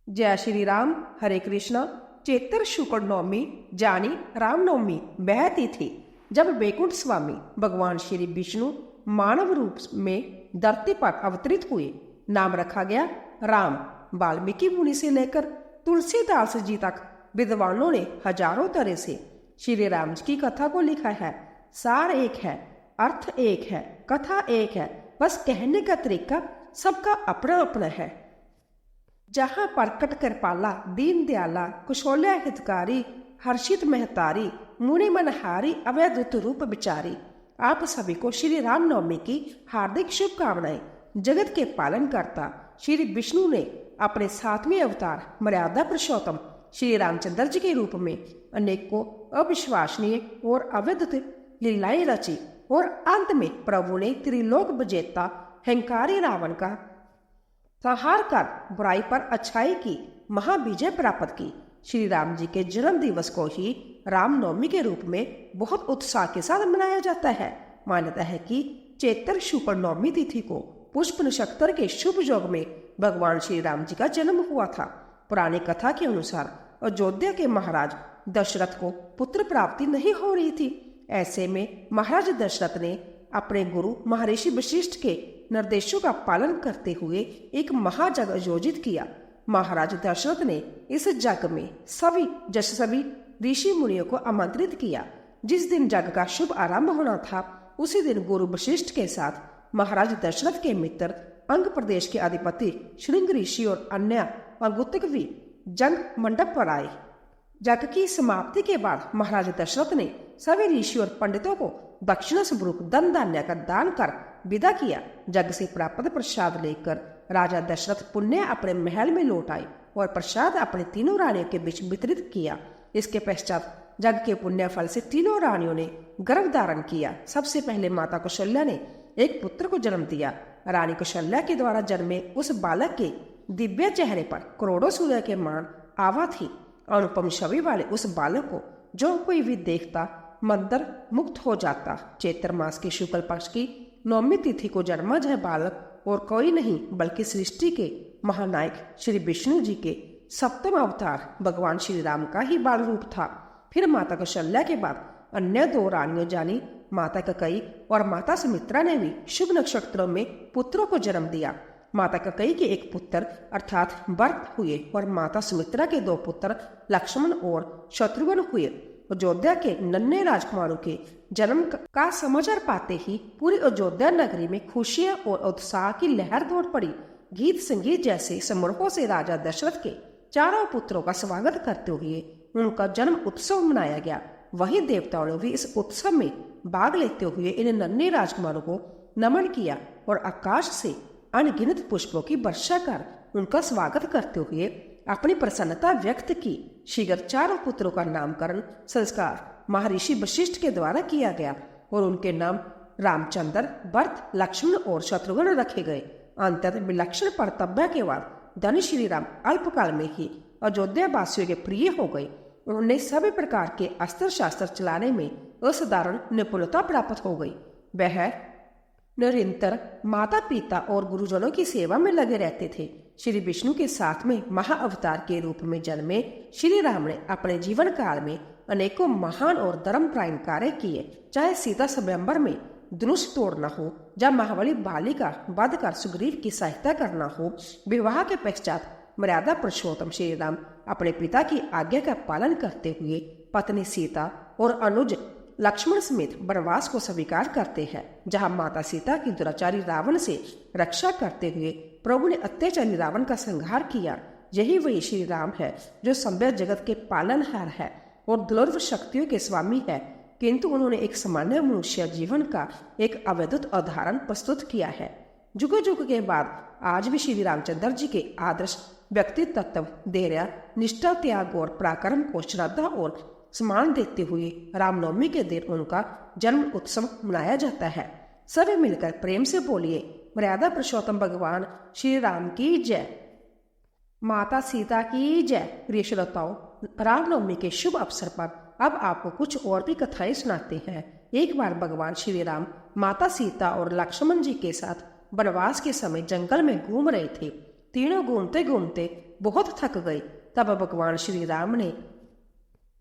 जय श्री राम। हरे कृष्णा। चैत्र शुक्ल नवमी जानी रामनवमी वह तिथि जब वैकुंठ स्वामी भगवान श्री विष्णु मानव रूप में धरती पर अवतरित हुए। नाम रखा गया राम। वाल्मीकि मुनि से लेकर तुलसीदास जी तक विद्वानों ने हजारों तरह से श्री राम जी की कथा को लिखा है। सार एक है, अर्थ एक है, कथा एक है, बस कहने का तरीका सबका अपना अपना है। जहाँ परकट कृपाला, दीन दयाला, कुशोल्या हितकारी, हर्षित महतारी, मुनि मनहारी, अवैधुत रूप विचारी। आप सभी को श्री रामनवमी की हार्दिक शुभकामनाएं। जगत के पालन करता श्री विष्णु ने अपने 7वें अवतार मर्यादा पुरुषोत्तम श्री रामचंद्र जी के रूप में अनेकों अविश्वसनीय और अवैध लीलाएं रची और अंत में प्रभु ने त्रिलोक विजेता हंकारी रावण का संहार कर बुराई पर अच्छाई की महाविजय प्राप्त की। श्री राम जी के जन्म दिवस को ही रामनवमी के रूप में बहुत उत्साह के साथ मनाया जाता है। मान्यता है कि चैत्र शुक्ल नवमी तिथि को पुष्प नक्षत्र के शुभ योग में भगवान श्री राम जी का जन्म हुआ था। पुरानी कथा के अनुसार अयोध्या के महाराज दशरथ को पुत्र प्राप्ति नहीं हो रही थी। ऐसे में महाराज दशरथ ने अपने गुरु महर्षि वशिष्ठ के निर्देशों का पालन करते हुए एक महायज्ञ आयोजित किया। महाराज दशरथ ने इस यज्ञ में सभी ऋषि मुनियों को आमंत्रित किया। जिस दिन यज्ञ का शुभ आरंभ होना था उसी दिन गुरु वशिष्ठ के साथ महाराज दशरथ के मित्र अंग प्रदेश के अधिपति श्रृंग ऋषि और अन्य अंगुतक भी जंग मंडप पर आए। यज्ञ की समाप्ति के बाद महाराज दशरथ ने सभी ऋषि और पंडितों को दक्षिणा स्वरूप धन धान्य का दान कर विदा किया। यज्ञ से प्राप्त प्रसाद लेकर राजा दशरथ पुण्य अपने महल में लौट आए और प्रसाद अपने तीनों रानियों के बीच वितरित किया। इसके पश्चात यज्ञ के पुण्य फल से तीनों रानियों ने गर्भ धारण किया। सबसे पहले माता कौशल्या ने एक पुत्र को जन्म दिया। रानी कौशल्या के द्वारा जन्मे उस बालक के दिव्य चेहरे पर करोड़ों सूर्य के मान आभा थी। अनुपम छवि वाले उस बालक को जो कोई भी देखता मंत्र मुक्त हो जाता। चैत्र मास के शुक्ल पक्ष की नवमी तिथि को जन्मा यह बालक और कोई नहीं बल्कि सृष्टि के महानायक श्री विष्णु जी के 7वें अवतार भगवान श्री राम का ही बाल रूप था। फिर माता कौशल्या के बाद अन्य 2 रानियों जानी माता कैकेयी और माता सुमित्रा ने भी शुभ नक्षत्रों में पुत्रों को जन्म दिया। माता कैकेयी के एक पुत्र अर्थात भरत हुए और माता सुमित्रा के 2 पुत्र लक्ष्मण और शत्रुघ्न हुए। अयोध्या के नन्हे राजकुमारों के जन्म का समाचार पाते ही पूरी अयोध्या नगरी में खुशियां और उत्साह की लहर दौड़ पड़ी। गीत संगीत जैसे समारोहों से राजा दशरथ के 4 पुत्रों का स्वागत करते हुए उनका जन्म उत्सव मनाया गया। वही देवताओं ने भी इस उत्सव में भाग लेते हुए इन नन्हे राजकुमारों को नमन किया और आकाश से अनगिनत पुष्पों की वर्षा कर उनका स्वागत करते हुए अपनी प्रसन्नता व्यक्त की। शीघ्र 4 पुत्रों का नामकरण संस्कार महर्षि वशिष्ठ के द्वारा किया गया और उनके नाम रामचंद्र, भरत, लक्ष्मण और शत्रुघ्न रखे गए। अंततः विलक्षण कर्तव्य के बाद धनी श्री राम अल्पकाल में ही अयोध्या वासियों के प्रिय हो गए। उन्हें सभी प्रकार के अस्त्र शास्त्र चलाने में असाधारण निपुणता प्राप्त हो गई। वह निरंतर माता पिता और गुरुजनों की सेवा में लगे रहते थे। श्री विष्णु के साथ में महाअवतार के रूप में जन्मे श्री राम ने अपने जीवन काल में अनेकों महान और धर्मपरायण कार्य किए। चाहे सीता स्वयंवर में धनुष तोड़ना हो या महाबली बाली का वध कर सुग्रीव की सहायता करना हो, विवाह के पश्चात मर्यादा पुरुषोत्तम श्री राम अपने पिता की आज्ञा का पालन करते हुए पत्नी सीता और अनुज लक्ष्मण समेत वनवास को स्वीकार करते हैं। जहां माता सीता की दुराचारी रावण से रक्षा करते हुए प्रभु ने अत्याचारी रावण का संहार किया। यही वही श्री राम है जो सभ्य जगत के पालनहार है और दुर्लभ शक्तियों के स्वामी है, किंतु उन्होंने एक सामान्य मनुष्य जीवन का एक अवैधुत उदाहरण प्रस्तुत किया है। जुग जुग के बाद आज भी श्री रामचंद्र जी के आदर्श व्यक्तित्व तत्व, धैर्य, निष्ठा, त्याग और पराक्रम को श्रद्धा और सम्मान देते हुए रामनवमी के दिन उनका जन्म उत्सव मनाया जाता है। सभी मिलकर प्रेम से बोलिए, मर्यादा पुरुषोत्तम भगवान श्री राम की जय, माता सीता की जय। प्रिय श्रोताओं, रामनवमी के शुभ अवसर पर अब आपको कुछ और भी कथाएं सुनाते हैं। एक बार भगवान श्री राम माता सीता और लक्ष्मण जी के साथ वनवास के समय जंगल में घूम रहे थे। तीनों घूमते घूमते बहुत थक गए। तब भगवान श्री राम ने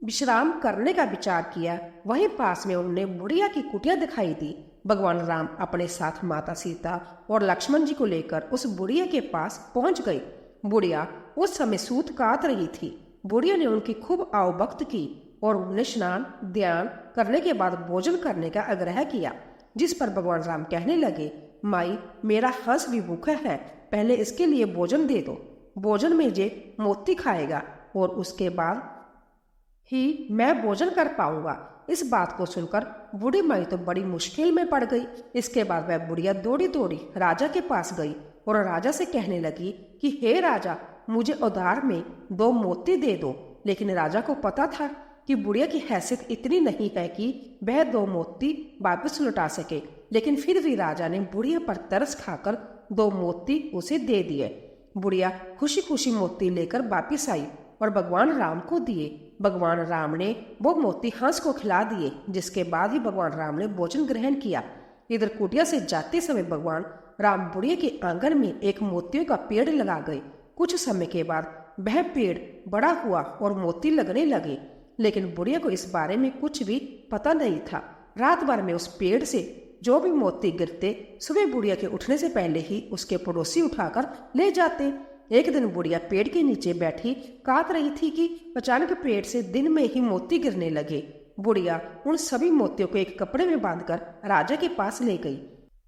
विश्राम करने का विचार किया। वहीं पास में उन्हें बुढ़िया की कुटिया दिखाई दी। भगवान राम अपने साथ माता सीता और लक्ष्मण जी को लेकर उस बुढ़िया के पास पहुंच गए। बुढ़िया उस समय सूत काट रही थी। बुढ़िया ने उनकी खूब आवभक्त की और उन्हें स्नान ध्यान करने के बाद भोजन करने का आग्रह किया, जिस पर भगवान राम कहने लगे, माई मेरा हंस भी भूखा है, पहले इसके लिए भोजन दे दो। भोजन में जे मोती खाएगा और उसके बाद ही मैं भोजन कर पाऊंगा। इस बात को सुनकर बूढ़ी माई तो बड़ी मुश्किल में पड़ गई। इसके बाद वह बुढ़िया दौड़ी दौड़ी राजा के पास गई और राजा से कहने लगी कि हे राजा, मुझे उधार में 2 मोती दे दो। लेकिन राजा को पता था कि बुढ़िया की हैसियत इतनी नहीं है कि वह 2 मोती वापस लौटा सके। लेकिन फिर भी राजा ने बुढ़िया पर तरस खाकर 2 मोती उसे दे दिए। बुढ़िया खुशी खुशी मोती लेकर वापिस आई और भगवान राम को दिए। भगवान राम ने वो मोती हंस को खिला दिए, जिसके बाद ही भगवान राम ने भोजन ग्रहण किया। इधर कुटिया से जाते समय भगवान राम बुढ़िया के आंगन में एक मोतियों का पेड़ लगा गए। कुछ समय के बाद वह पेड़ बड़ा हुआ और मोती लगने लगे, लेकिन बुढ़िया को इस बारे में कुछ भी पता नहीं था। रात भर में उस पेड़ से जो भी मोती गिरते, सुबह बुढ़िया के उठने से पहले ही उसके पड़ोसी उठाकर ले जाते। एक दिन बुढ़िया पेड़ के नीचे बैठी काट रही थी कि अचानक पेड़ से दिन में ही मोती गिरने लगे। बुढ़िया उन सभी मोतियों को एक कपड़े में बांधकर राजा के पास ले गई।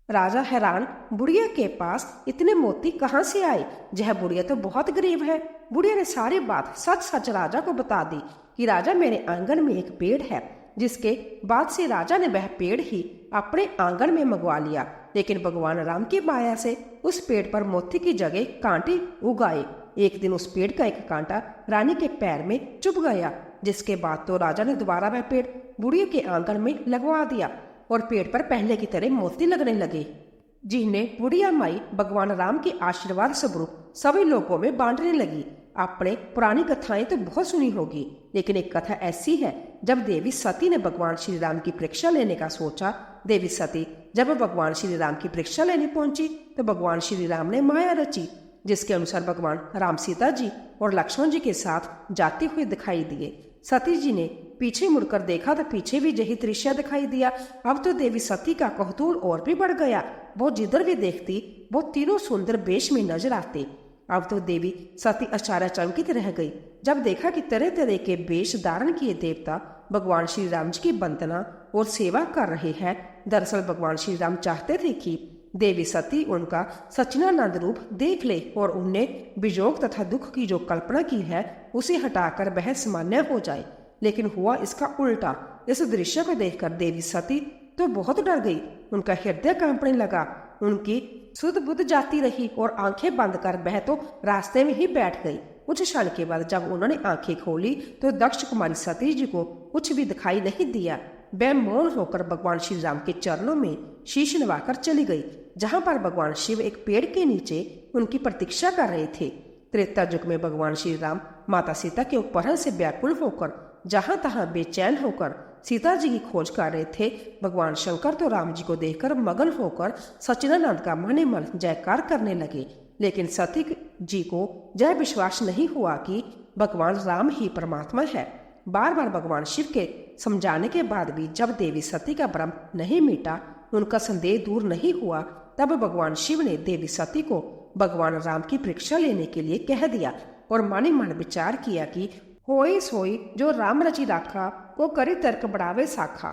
राजा हैरान, बुढ़िया के पास इतने मोती कहाँ से आए? यह बुढ़िया तो बहुत गरीब है। बुढ़िया ने सारी बात सच सच राजा को बता दी कि राजा, मेरे आंगन में एक पेड़ है। जिसके बाद से राजा ने वह पेड़ ही अपने आंगन में मंगवा लिया। लेकिन भगवान राम की माया से उस पेड़ पर मोती की जगह कांटे उग आए। एक दिन उस पेड़ का एक कांटा रानी के पैर में चुभ गया, जिसके बाद तो राजा ने दोबारा वह पेड़ बुढ़िया के आंगन में लगवा दिया और पेड़ पर पहले की तरह मोती लगने लगे, जिन्हें बुढ़िया माई भगवान राम के आशीर्वाद स्वरूप सभी लोगों में बांटने लगी। आपने पुरानी कथाएं तो बहुत सुनी होगी, लेकिन एक कथा ऐसी है, जब देवी सती ने भगवान श्री राम की परीक्षा लेने का सोचा। देवी सती जब भगवान श्री राम की परीक्षा लेने पहुंची तो भगवान श्री राम ने माया रची, जिसके अनुसार भगवान राम सीता जी और लक्ष्मण जी के साथ जाते हुए दिखाई दिए। सती जी ने पीछे मुड़कर देखा तो पीछे भी यही दृश्य दिखाई दिया। अब तो देवी सती का कौतूहल और भी बढ़ गया। वो जिधर भी देखती वो तीनों सुंदर वेश में नजर आते। अब तो देवी सती आश्चर्यचकित रह गई जब देखा कि तरह तरह के वेश धारण किए देवता भगवान श्री राम जी की वंदना और सेवा कर रहे हैं। दरअसल भगवान श्री राम चाहते थे कि देवी सती उनका सच्चिदानंद रूप देख ले और उन्हें वियोग तथा दुख की जो कल्पना की है उसे हटाकर वह सामान्य हो जाए। लेकिन हुआ इसका उल्टा। इस दृश्य को देखकर देवी सती तो बहुत डर गई। उनका हृदय कांपने लगा। उनकी सुध बुध जाती रही और आंखें बंद कर वह तो रास्ते में ही बैठ गई। कुछ क्षण के बाद जब उन्होंने आंखें खोली तो दक्ष कुमारी सती जी को कुछ भी दिखाई नहीं दिया। वह मौन होकर भगवान श्री राम के चरणों में शीश नवाकर चली गई, जहां पर भगवान शिव एक पेड़ के नीचे उनकी प्रतीक्षा कर रहे थे। त्रेता युग में भगवान श्री राम माता सीता के अपहरण से व्याकुल होकर जहां तहां बेचैन होकर सीता जी की खोज कर रहे थे। भगवान शंकर तो राम जी को देखकर मगन होकर सच्चिदानंद का मने मन जयकार करने लगे। लेकिन सती जी को यह विश्वास नहीं हुआ कि भगवान राम ही परमात्मा है। बार बार भगवान शिव के समझाने के बाद भी जब देवी सती का भ्रम नहीं मिटा, उनका संदेह दूर नहीं हुआ, तब भगवान शिव ने देवी सती को भगवान राम की परीक्षा लेने के लिए कह दिया और मन ही मन विचार किया कि होई सोई जो राम रची राखा को करी तर्क बढ़ावे साखा।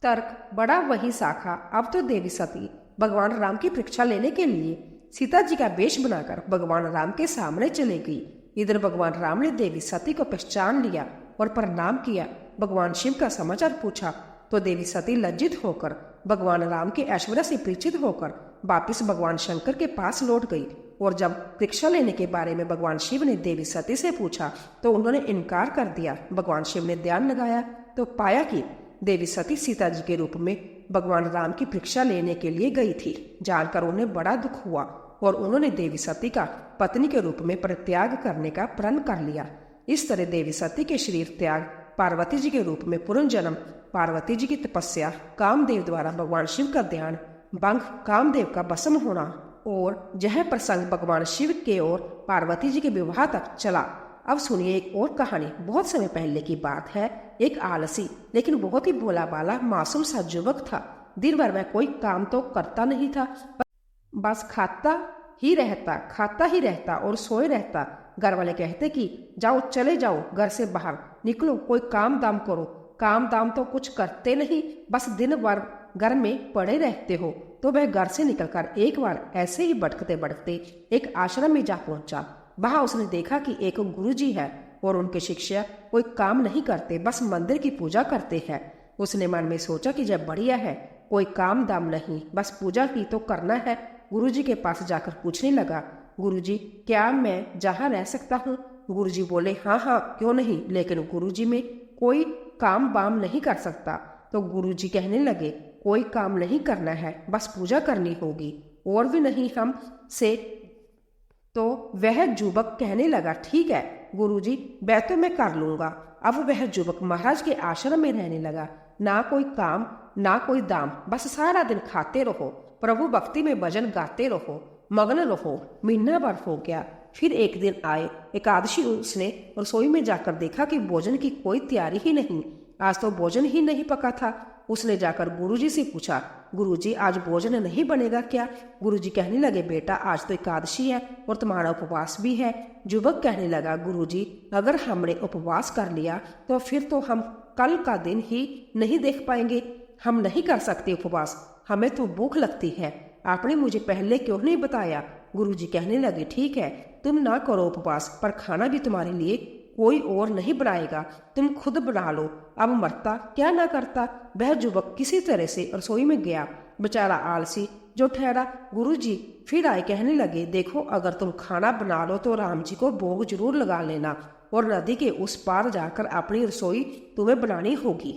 तर्क बड़ा वही साखा। अब तो देवी सती भगवान राम की परीक्षा लेने के लिए सीता जी का वेश बनाकर भगवान राम के सामने चले गई। इधर भगवान राम ने देवी सती को पहचान लिया और प्रणाम किया। भगवान शिव का समाचार पूछा तो देवी सती लज्जित होकर भगवान राम के ऐश्वर्य से परिचित होकर वापिस भगवान शंकर के पास लौट गई। और जब परीक्षा लेने के बारे में भगवान शिव ने देवी सती से पूछा तो उन्होंने इनकार कर दिया। भगवान शिव ने ध्यान लगाया तो पाया कि देवी सती सीता जी के रूप में भगवान राम की परीक्षा लेने के लिए गई थी। जानकर उन्हें बड़ा दुख हुआ और उन्होंने देवी सती का पत्नी के रूप में परित्याग करने का प्रण कर लिया। इस तरह देवी सती के शरीर त्याग, पार्वती जी के रूप में पुनर्जन्म, पार्वती जी की तपस्या, कामदेव द्वारा भगवान शिव का ध्यान, भंग, कामदेव का भस्म होना और यह प्रसंग भगवान शिव के और पार्वती जी के विवाह तक चला। अब सुनिए एक और कहानी। बहुत समय पहले की बात है। एक आलसी लेकिन बहुत ही भोला भाला मासूम सा युवक था। दिन भर में कोई काम तो करता नहीं था, बस खाता ही रहता और सोए रहता। घर वाले कहते कि जाओ, चले जाओ, घर से बाहर निकलो, कोई काम दाम करो। काम दाम तो कुछ करते नहीं, बस दिन भर घर में पड़े रहते हो। तो वह घर से निकलकर एक बार ऐसे ही भटकते भटकते एक आश्रम में जा पहुंचा। वहां उसने देखा कि एक गुरुजी है और उनके शिष्य कोई काम नहीं करते, बस मंदिर की पूजा करते हैं। उसने मन में सोचा कि जब बढ़िया है, कोई काम दाम नहीं, बस पूजा की तो करना है। गुरुजी के पास जाकर पूछने लगा, गुरुजी क्या मैं जहाँ रह सकता हूँ? गुरुजी बोले, हाँ हाँ क्यों नहीं, लेकिन गुरुजी में कोई काम वाम नहीं कर सकता। तो गुरुजी कहने लगे, कोई काम नहीं करना है, बस पूजा करनी होगी, और भी नहीं हम से। तो वह युवक कहने लगा, ठीक है गुरुजी, वह तो मैं कर लूंगा। अब वह युवक महाराज के आश्रम में रहने लगा। ना कोई काम ना कोई दाम, बस सारा दिन खाते रहो, प्रभु भक्ति में भजन गाते रहो, मग्न रहो। महीना भर हो गया। फिर एक दिन आए एकादशी, उसने रसोई में जाकर देखा कि भोजन की कोई तैयारी ही नहीं। आज तो भोजन ही नहीं पका था। उसने जाकर गुरुजी से पूछा, गुरुजी आज भोजन नहीं बनेगा क्या? गुरुजी कहने लगे, बेटा आज तो एकादशी है और तुम्हारा उपवास भी है। युवक कहने लगा, गुरुजी अगर हमने उपवास कर लिया तो फिर तो हम कल का दिन ही नहीं देख पाएंगे। हम नहीं कर सकते उपवास, हमें तो भूख लगती है। आपने मुझे पहले क्यों नहीं बताया? गुरुजी कहने लगे, ठीक है तुम ना करो उपवास, पर खाना भी तुम्हारे लिए कोई और नहीं बनाएगा, तुम खुद बना लो। अब मरता क्या ना करता। वह युवक किसी तरह से रसोई में गया। बेचारा आलसी जो ठहरा। गुरुजी फिर आए, कहने लगे, देखो अगर तुम खाना बना लो तो राम जी को भोग जरूर लगा लेना, और नदी के उस पार जाकर अपनी रसोई तुम्हें बनानी होगी।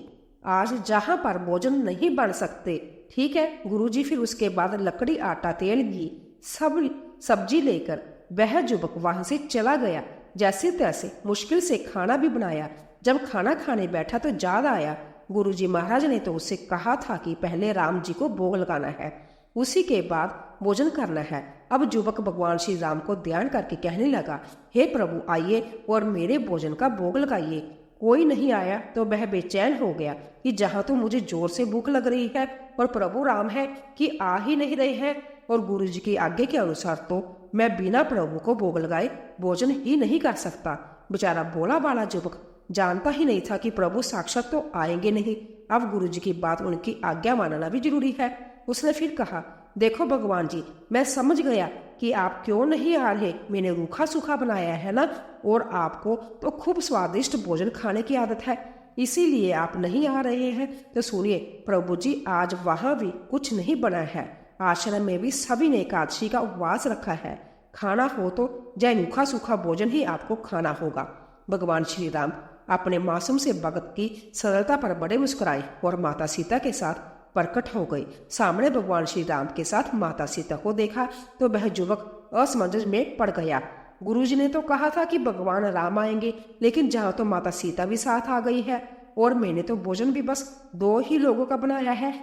आज जहाँ पर भोजन नहीं बन सकते। ठीक है गुरुजी। फिर उसके बाद लकड़ी, आटा, तेल, घी, सब सब्जी लेकर वह युवक वहां से चला गया। जैसे तैसे मुश्किल से खाना भी बनाया। जब खाना खाने बैठा तो याद आया, गुरुजी महाराज ने तो उससे कहा था कि पहले राम जी को भोग लगाना है, उसी के बाद भोजन करना है। अब युवक भगवान श्री राम को ध्यान करके कहने लगा, हे प्रभु आइए और मेरे भोजन का भोग लगाइए। कोई नहीं आया तो वह बेचैन हो गया कि जहाँ तो मुझे जोर से भूख लग रही है और प्रभु राम है कि आ ही नहीं रहे हैं, और गुरुजी की आज्ञा के अनुसार तो मैं बिना प्रभु को भोग लगाए भोजन ही नहीं कर सकता। बेचारा भोला भाला युवक जानता ही नहीं था कि प्रभु साक्षात तो आएंगे नहीं। अब गुरुजी की बात, उनकी आज्ञा मानना भी जरूरी है। उसने फिर कहा, देखो भगवान जी, मैं समझ गया कि आप क्यों नहीं आ रहे। मैंने रूखा सूखा बनाया है ना, और आपको तो खूब स्वादिष्ट भोजन खाने की आदत है, इसीलिए आप नहीं आ रहे हैं। तो सुनिए प्रभु जी, आज वहां भी कुछ नहीं बना है। आश्रम में भी सभी ने एकादशी का उपवास रखा है। खाना हो तो जय रूखा सूखा भोजन ही आपको खाना होगा। भगवान श्री राम अपने मासूम से भगत की सरलता पर बड़े मुस्कुराए और माता सीता के साथ प्रकट हो गए। सामने भगवान श्री राम के साथ माता सीता को देखा तो वह युवक असमंजस में पड़ गया। गुरुजी ने तो कहा था कि भगवान राम आएंगे, लेकिन जहाँ तो माता सीता भी साथ आ गई है और मैंने तो भोजन भी बस 2 ही लोगों का बनाया है।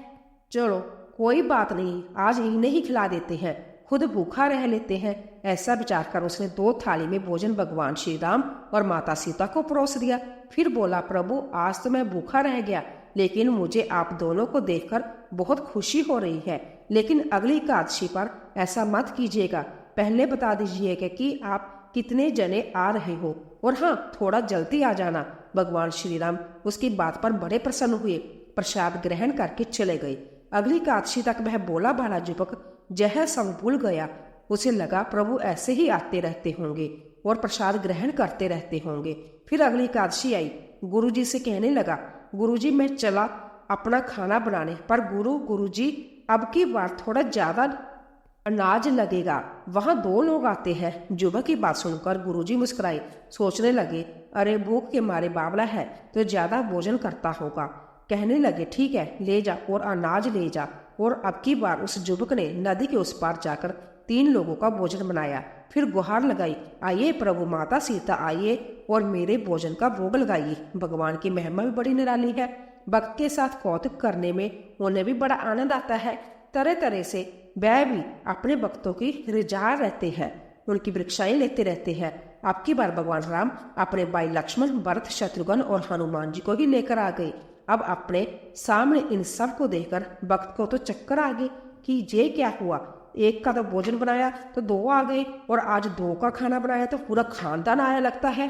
चलो कोई बात नहीं, आज इन्हें ही खिला देते हैं, खुद भूखा रह लेते हैं। ऐसा विचार कर उसने 2 थाली में भोजन भगवान श्री राम और माता सीता को परोस दिया। फिर बोला, प्रभु आज तो मैं भूखा रह गया, लेकिन मुझे आप दोनों को देखकर बहुत खुशी हो रही है। लेकिन अगली एकादशी पर ऐसा मत कीजिएगा, पहले बता दीजिएगा कि आप कितने जने आ रहे हो, और हाँ थोड़ा जल्दी आ जाना। भगवान श्री राम उसकी बात पर बड़े प्रसन्न हुए, प्रसाद ग्रहण करके चले गए। अगली एकादशी तक वह भोला भाला युवक जह सब भूल गया। उसे लगा प्रभु ऐसे ही आते रहते होंगे और प्रसाद ग्रहण करते रहते होंगे। फिर अगली एकादशी आई। गुरुजी से कहने लगा, गुरुजी मैं चला अपना खाना बनाने, पर गुरुजी अब की बार थोड़ा ज्यादा अनाज लगेगा, वहां 2 लोग आते हैं। युवक की बात सुनकर गुरुजी मुस्कुराए, सोचने लगे, अरे भूख के मारे बावला है तो ज्यादा भोजन करता होगा। कहने लगे, ठीक है ले जा और अनाज ले जा। और अब की बार उस युवक ने नदी के उस पार जाकर 3 लोगों का भोजन बनाया। फिर गुहार लगाई, आइए प्रभु माता सीता आइए और मेरे भोजन का भोग लगाइए। भगवान की महिमा भी बड़ी निराली है। भक्त के साथ कौतुक करने में उन्हें भी बड़ा आनंद आता है। तरह तरह से वह भी अपने भक्तों की रिझा रहते हैं, उनकी परीक्षाएं लेते रहते हैं। अब की बार भगवान राम अपने भाई लक्ष्मण, भरत, शत्रुघ्न और हनुमान जी को ही लेकर आ गए। अब अपने सामने इन सब को देखकर भक्त को तो चक्कर आ गए कि ये क्या हुआ। एक का तो भोजन बनाया तो दो आ गए, और आज दो का खाना बनाया तो पूरा खानदान आया लगता है।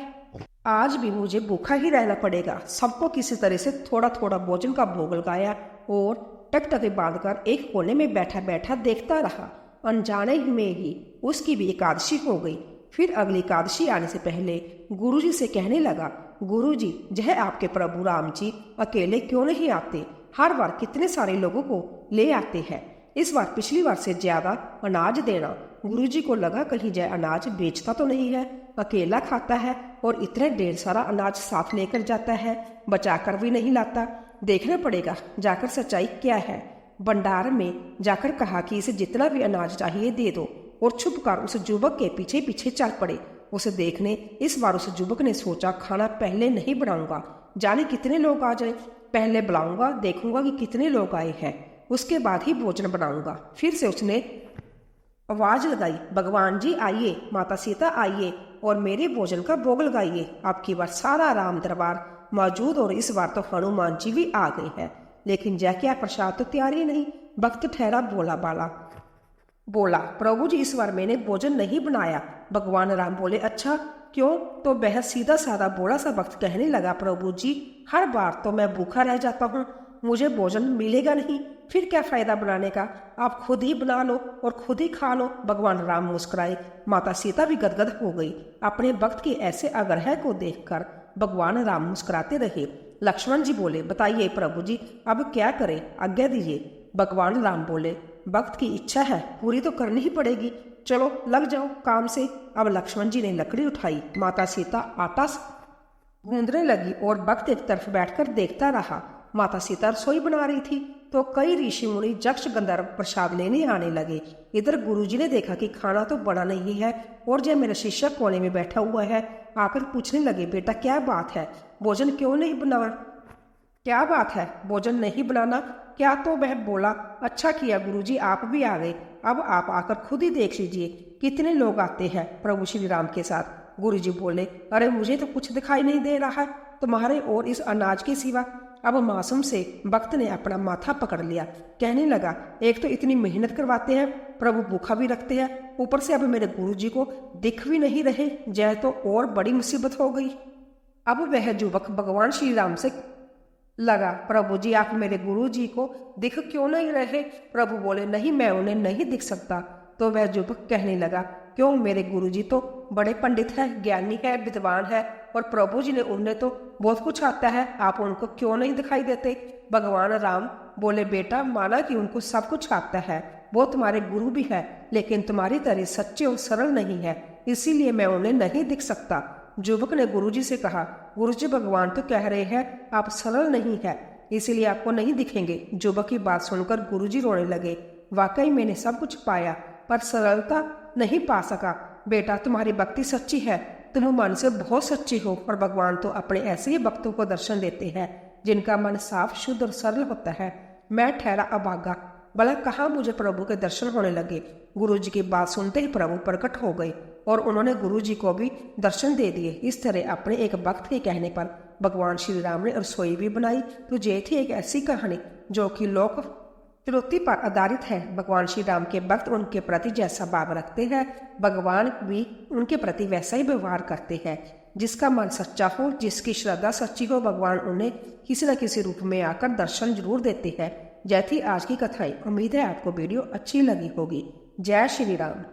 आज भी मुझे भूखा ही रहना पड़ेगा। सबको किसी तरह से थोड़ा थोड़ा भोजन का भोग लगाया और टकटके बांधकर एक कोने में बैठा बैठा देखता रहा। अनजाने में ही उसकी भी एकादशी हो गई। फिर अगली एकादशी आने से पहले गुरुजी से कहने लगा, गुरुजी, यह आपके प्रभु राम जी अकेले क्यों नहीं आते? हर बार कितने सारे लोगों को ले आते हैं, इस बार पिछली बार से ज्यादा अनाज देना। गुरुजी को लगा कहीं जय अनाज बेचता तो नहीं है, अकेला खाता है और इतने ढेर सारा अनाज साथ लेकर जाता है, बचाकर भी नहीं लाता। देखना पड़ेगा जाकर सच्चाई क्या है। भंडार में जाकर कहा कि इसे जितना भी अनाज चाहिए दे दो, और छुप कर उस युवक के पीछे पीछे चल पड़े उसे देखने। इस बार उस युवक ने सोचा, खाना पहले नहीं बनाऊंगा, जाने कितने लोग आ जाए, पहले बुलाऊंगा, देखूंगा कि कितने लोग आए हैं, उसके बाद ही भोजन बनाऊंगा। फिर से उसने आवाज लगाई, भगवान जी आइए, माता सीता आइए और मेरे भोजन का भोग लगाइए। अब की बार सारा राम दरबार मौजूद, और इस बार तो हनुमान जी भी आ गए हैं। लेकिन जय क्या प्रसाद तो तैयार ही नहीं। भक्त ठहरा बोला, प्रभु जी, इस बार मैंने भोजन नहीं बनाया। भगवान राम बोले, अच्छा क्यों? तो वह सीधा साधा बोला सा भक्त कहने लगा, प्रभु जी, हर बार तो मैं भूखा रह जाता हूँ, मुझे भोजन मिलेगा नहीं, फिर क्या फायदा बनाने का? आप खुद ही बना लो और खुद ही खा लो। भगवान राम मुस्कुराए। माता सीता भी गदगद हो गई। अपने भक्त के ऐसे आग्रह को देखकर भगवान राम मुस्कुराते रहे। लक्ष्मण जी बोले, बताइए प्रभु जी, अब क्या करें, आज्ञा दीजिए। भगवान राम बोले, भक्त की इच्छा है, पूरी तो करनी ही पड़ेगी, चलो लग जाओ काम से। अब लक्ष्मण जी ने लकड़ी उठाई। माता सीता आटा गूंदने लगी और भक्त एक तरफ बैठकर देखता रहा। माता सीता रसोई बना रही थी तो कई ऋषि मुनि यक्ष गंधर्व प्रसाद लेने आने लगे। इधर गुरुजी ने देखा कि खाना तो बना नहीं है और जय मेरा शिष्य कोने में बैठा हुआ है। आकर पूछने लगे, बेटा क्या बात है, भोजन क्यों नहीं बना? क्या बात है, भोजन नहीं बनाना क्या? तो वह बोला, अच्छा किया गुरुजी, आप भी आ गए, अब आप आकर खुद ही देख लीजिए कितने लोग आते हैं प्रभु श्री राम के साथ। गुरुजी बोले, अरे मुझे तो कुछ दिखाई नहीं दे रहा है तुम्हारे और इस अनाज के सिवा। अब मासूम से भक्त ने अपना माथा पकड़ लिया, कहने लगा, एक तो इतनी मेहनत करवाते हैं, प्रभु भूखा भी रखते हैं, ऊपर से अब मेरे गुरुजी को दिख भी नहीं रहे, जय तो और बड़ी मुसीबत हो गई। अब वह युवक भगवान श्री राम से लगा, प्रभु जी, आप मेरे गुरु जी को दिख क्यों नहीं रहे? प्रभु बोले, नहीं, मैं उन्हें नहीं दिख सकता। तो वह युवक कहने लगा, क्यों? मेरे गुरु जी तो बड़े पंडित है, ज्ञानी है, विद्वान है, और प्रभु जी ने उन्हें तो बहुत कुछ आता है, आप उनको क्यों नहीं दिखाई देते? भगवान राम बोले, बेटा, माना कि उनको सब कुछ आता है, वो तुम्हारे गुरु भी है, लेकिन तुम्हारी तरह सच्चे और सरल नहीं है, इसीलिए मैं उन्हें नहीं दिख सकता। युवक ने गुरुजी से कहा, गुरुजी, भगवान तो कह रहे हैं आप सरल नहीं है, इसीलिए आपको नहीं दिखेंगे। युवक की बात सुनकर गुरुजी रोने लगे। वाकई मैंने सब कुछ पाया पर सरलता नहीं पा सका। बेटा, तुम्हारी भक्ति सच्ची है, तुम मन से बहुत सच्ची हो, और भगवान तो अपने ऐसे ही भक्तों को दर्शन देते हैं जिनका मन साफ, शुद्ध और सरल होता है। मैं ठहरा अभागा, भला कहाँ मुझे प्रभु के दर्शन होने लगे। गुरुजी की बात सुनते ही प्रभु प्रकट हो गए और उन्होंने गुरुजी को भी दर्शन दे दिए। इस तरह अपने एक भक्त के कहने पर भगवान श्री राम ने रसोई भी बनाई। तो ये थी एक ऐसी कहानी जो कि लोक चुनौती पर आधारित है। भगवान श्री राम के भक्त उनके प्रति जैसा भाव रखते हैं, भगवान भी उनके प्रति वैसा ही व्यवहार करते हैं। जिसका मन सच्चा हो, जिसकी श्रद्धा सच्ची हो, भगवान उन्हें किसी न किसी रूप में आकर दर्शन जरूर देते हैं। जय थी आज की कथाएं। उम्मीद है आपको वीडियो अच्छी लगी होगी। जय श्री राम।